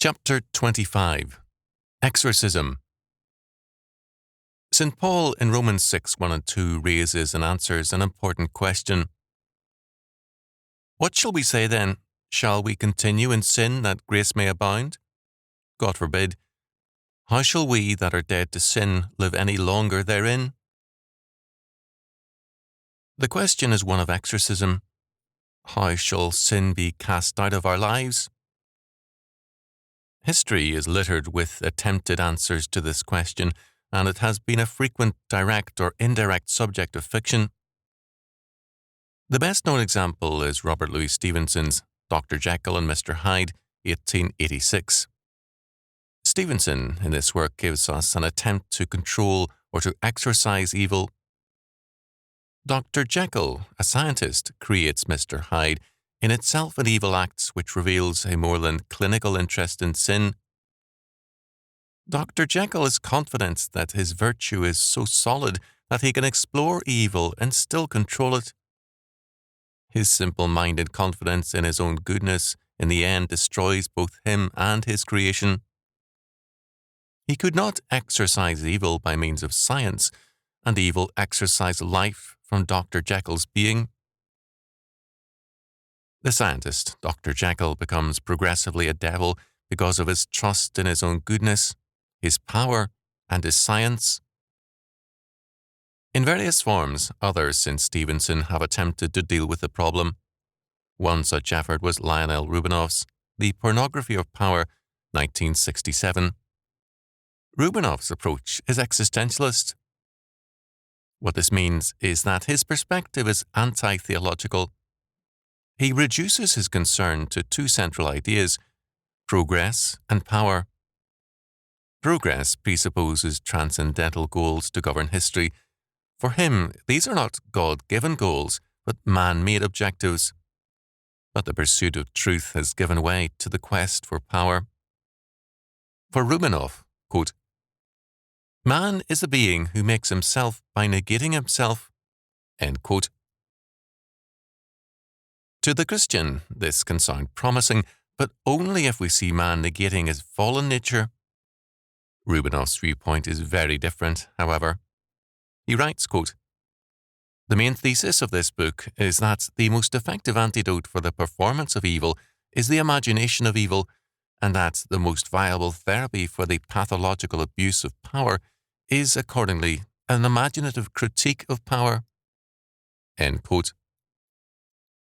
Chapter 25 Exorcism. St. Paul in Romans 6:1 and 2 raises and answers an important question. What shall we say then? Shall we continue in sin that grace may abound? God forbid. How shall we that are dead to sin live any longer therein? The question is one of exorcism. How shall sin be cast out of our lives? History is littered with attempted answers to this question, and it has been a frequent direct or indirect subject of fiction. The best-known example is Robert Louis Stevenson's Dr. Jekyll and Mr. Hyde, 1886. Stevenson, in this work, gives us an attempt to control or to exorcise evil. Dr. Jekyll, a scientist, creates Mr. Hyde, in itself an evil act which reveals a more than clinical interest in sin. Dr. Jekyll is confident that his virtue is so solid that he can explore evil and still control it. His simple-minded confidence in his own goodness in the end destroys both him and his creation. He could not exorcise evil by means of science, and evil exorcised life from Dr. Jekyll's being. The scientist, Dr. Jekyll, becomes progressively a devil because of his trust in his own goodness, his power, and his science. In various forms, others since Stevenson have attempted to deal with the problem. One such effort was Lionel Rubinoff's The Pornography of Power, 1967. Rubinoff's approach is existentialist. What this means is that his perspective is anti-theological. He reduces his concern to two central ideas, progress and power. Progress presupposes transcendental goals to govern history. For him, these are not God-given goals, but man-made objectives. But the pursuit of truth has given way to the quest for power. For Rubinoff, quote, "Man is a being who makes himself by negating himself," end quote. To the Christian, this can sound promising, but only if we see man negating his fallen nature. Rubinoff's viewpoint is very different, however. He writes, quote, "The main thesis of this book is that the most effective antidote for the performance of evil is the imagination of evil, and that the most viable therapy for the pathological abuse of power is, accordingly, an imaginative critique of power." End quote.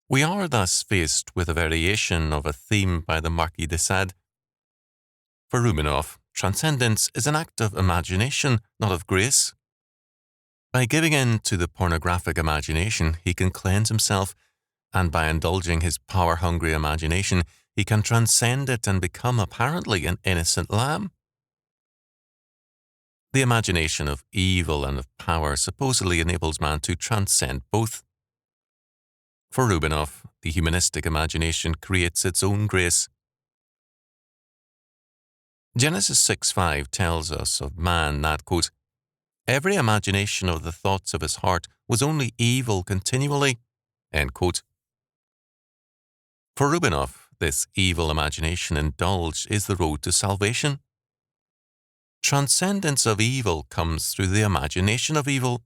We are thus faced with a variation of a theme by the Marquis de Sade. For Rubinoff, transcendence is an act of imagination, not of grace. By giving in to the pornographic imagination, he can cleanse himself, and by indulging his power-hungry imagination, he can transcend it and become apparently an innocent lamb. The imagination of evil and of power supposedly enables man to transcend both. For Rubinoff, the humanistic imagination creates its own grace. Genesis 6:5 tells us of man that, quote, "Every imagination of the thoughts of his heart was only evil continually," end quote. For Rubinoff, this evil imagination indulged is the road to salvation. Transcendence of evil comes through the imagination of evil.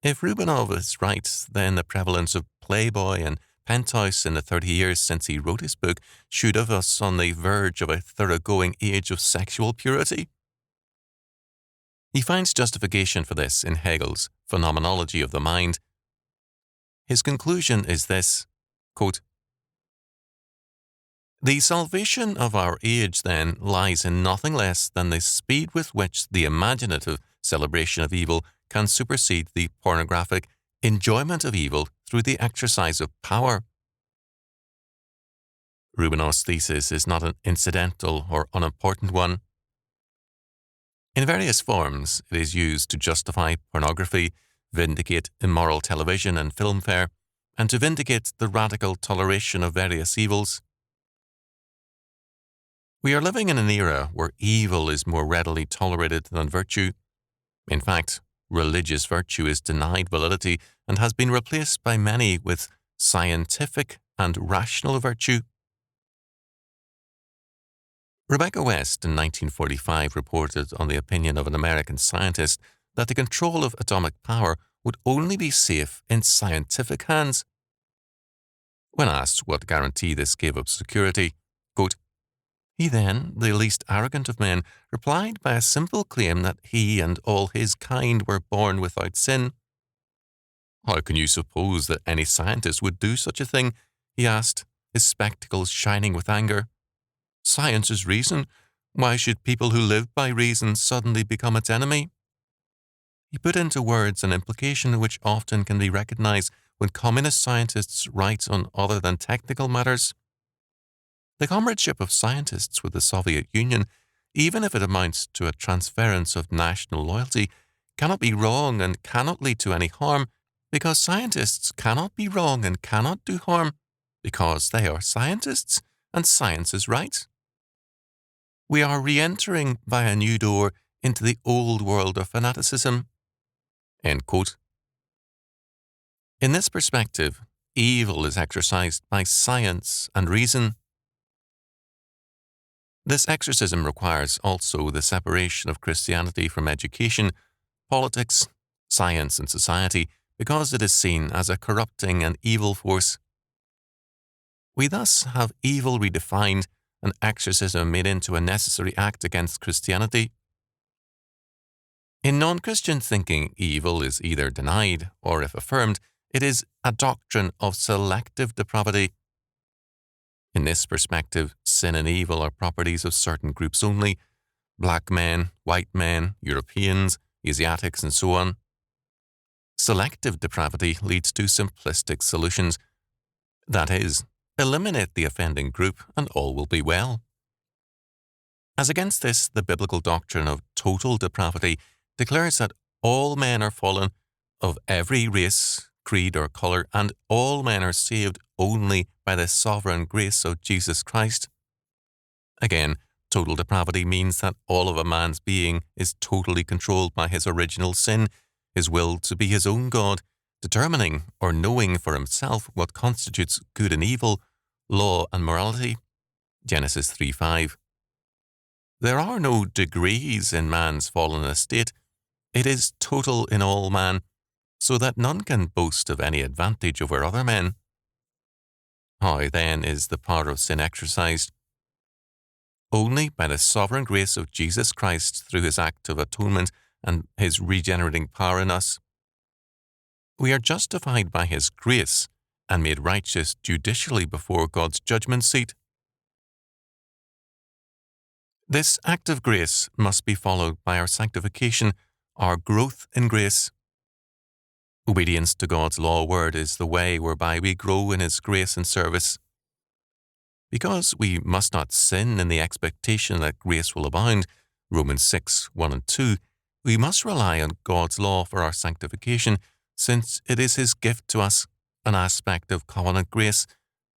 If Rubinoff is right, then the prevalence of Playboy and Penthouse in the 30 years since he wrote his book should have us on the verge of a thoroughgoing age of sexual purity. He finds justification for this in Hegel's Phenomenology of the Mind. His conclusion is this, quote, "The salvation of our age, then, lies in nothing less than the speed with which the imaginative celebration of evil can supersede the pornographic enjoyment of evil through the exercise of power." Rubinoff's thesis is not an incidental or unimportant one. In various forms, it is used to justify pornography, vindicate immoral television and film fare, and to vindicate the radical toleration of various evils. We are living in an era where evil is more readily tolerated than virtue. In fact, religious virtue is denied validity and has been replaced by many with scientific and rational virtue. Rebecca West in 1945 reported on the opinion of an American scientist that the control of atomic power would only be safe in scientific hands. When asked what guarantee this gave of security, quote, he then, the least arrogant of men, replied by a simple claim that he and all his kind were born without sin. How can you suppose that any scientist would do such a thing? He asked, his spectacles shining with anger. Science is reason. Why should people who live by reason suddenly become its enemy? He put into words an implication which often can be recognized when communist scientists write on other than technical matters. The comradeship of scientists with the Soviet Union, even if it amounts to a transference of national loyalty, cannot be wrong and cannot lead to any harm, because scientists cannot be wrong and cannot do harm, because they are scientists and science is right. We are re-entering by a new door into the old world of fanaticism. End quote. In this perspective, evil is exorcised by science and reason. This exorcism requires also the separation of Christianity from education, politics, science, and society, because it is seen as a corrupting and evil force. We thus have evil redefined and exorcism made into a necessary act against Christianity. In non-Christian thinking, evil is either denied or, if affirmed, it is a doctrine of selective depravity. In this perspective, sin and evil are properties of certain groups only: black men, white men, Europeans, Asiatics, and so on. Selective depravity leads to simplistic solutions. That is, eliminate the offending group and all will be well. As against this, the biblical doctrine of total depravity declares that all men are fallen, of every race, creed, or colour, and all men are saved only by the sovereign grace of Jesus Christ. Again, total depravity means that all of a man's being is totally controlled by his original sin, his will to be his own God, determining or knowing for himself what constitutes good and evil, law and morality. Genesis 3:5. There are no degrees in man's fallen estate. It is total in all man, so that none can boast of any advantage over other men. How, then, is the power of sin exercised? Only by the sovereign grace of Jesus Christ through his act of atonement and his regenerating power in us. We are justified by his grace and made righteous judicially before God's judgment seat. This act of grace must be followed by our sanctification, our growth in grace. Obedience to God's law word is the way whereby we grow in his grace and service. Because we must not sin in the expectation that grace will abound, Romans 6:1 and 2, we must rely on God's law for our sanctification, since it is his gift to us, an aspect of covenant grace,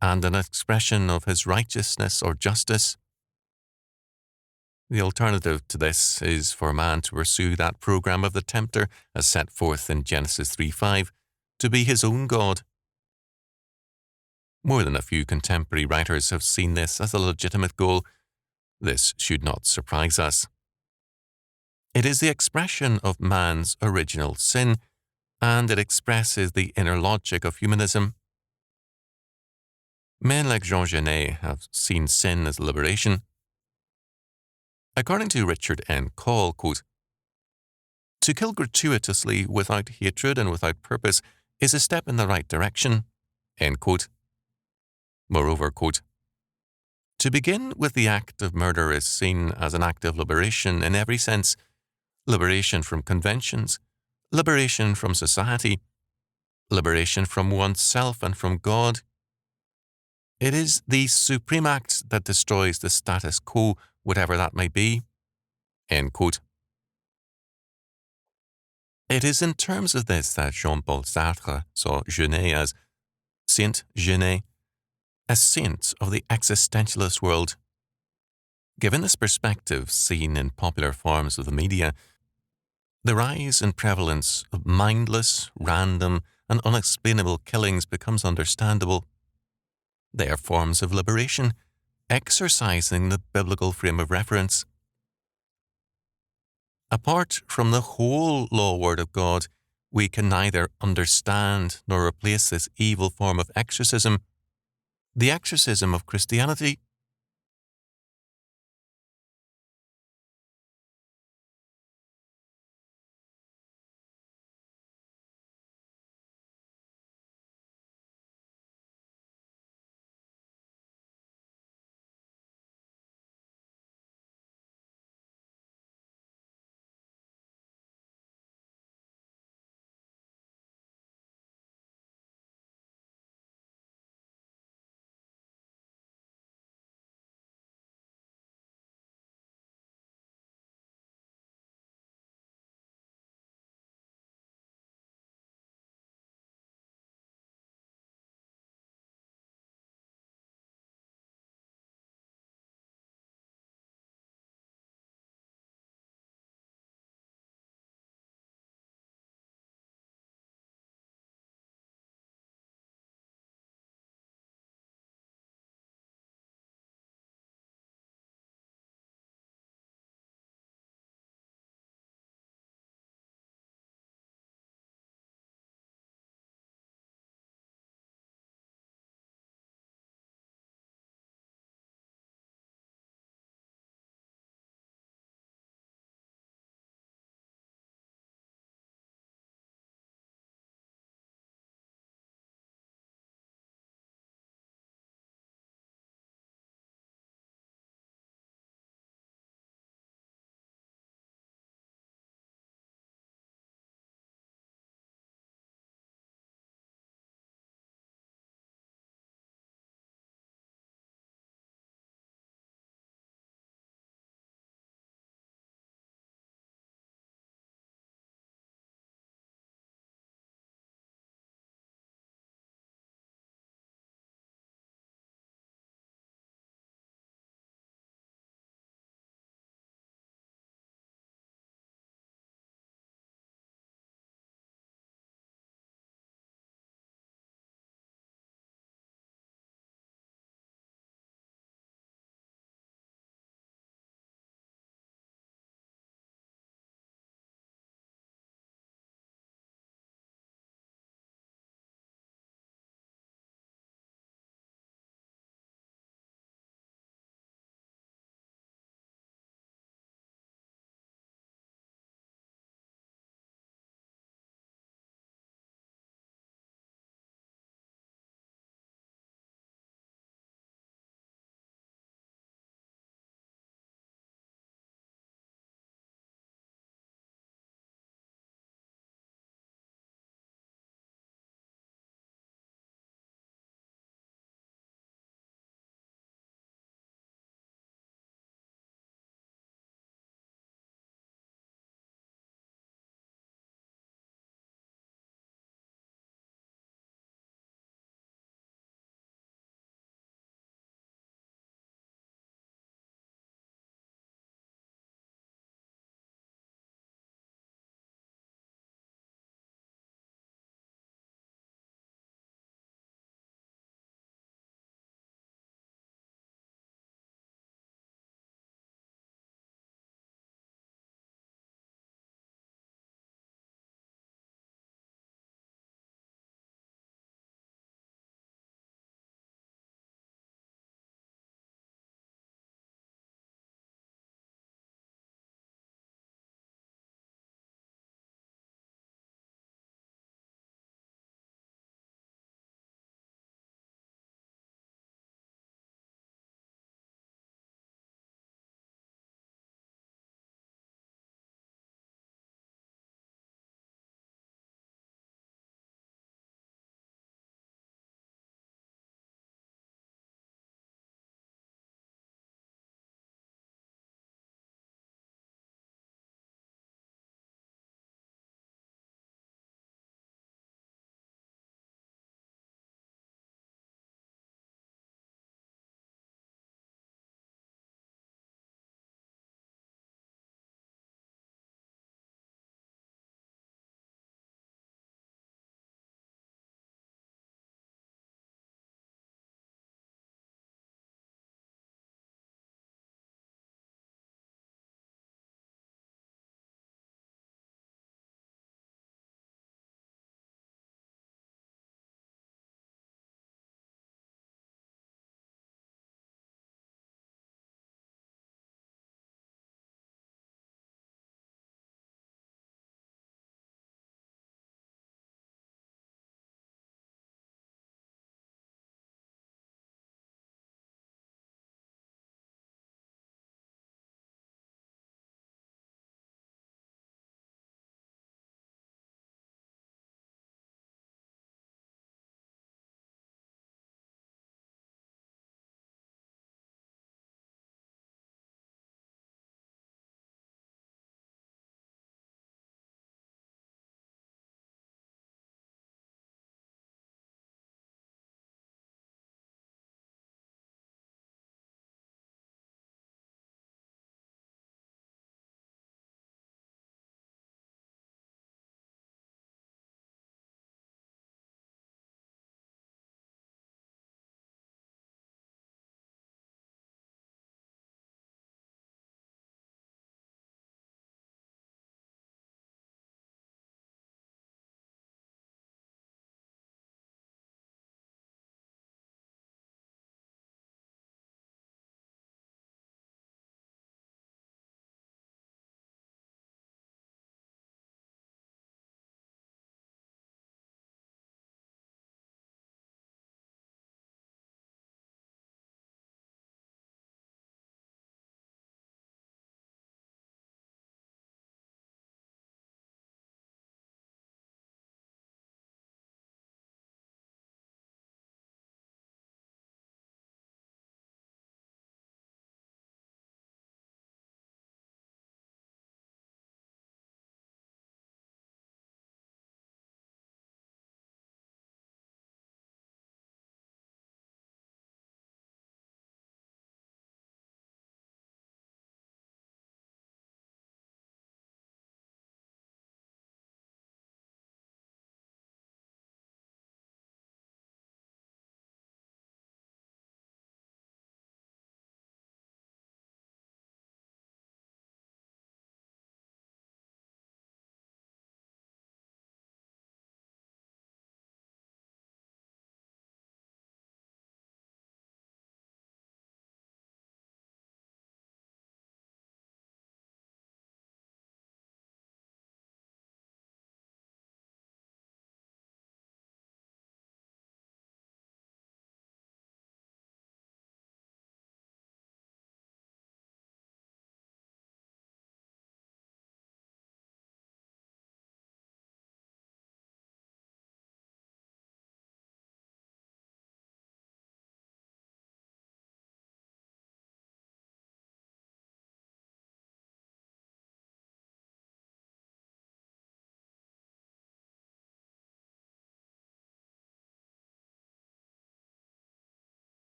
and an expression of his righteousness or justice. The alternative to this is for man to pursue that program of the tempter as set forth in Genesis 3:5, to be his own God. More than a few contemporary writers have seen this as a legitimate goal. This should not surprise us. It is the expression of man's original sin, and it expresses the inner logic of humanism. Men like Jean Genet have seen sin as liberation. According to Richard N. Call, quote, to kill gratuitously without hatred and without purpose is a step in the right direction, end quote. Moreover, quote, to begin with the act of murder is seen as an act of liberation in every sense: liberation from conventions, liberation from society, liberation from oneself and from God. It is the supreme act that destroys the status quo, whatever that may be. End quote. It is in terms of this that Jean-Paul Sartre saw Genet as Saint Genet, a saint of the existentialist world. Given this perspective seen in popular forms of the media, the rise and prevalence of mindless, random, and unexplainable killings becomes understandable. They are forms of liberation, exercising the biblical frame of reference. Apart from the whole law word of God, we can neither understand nor replace this evil form of exorcism. The exorcism of Christianity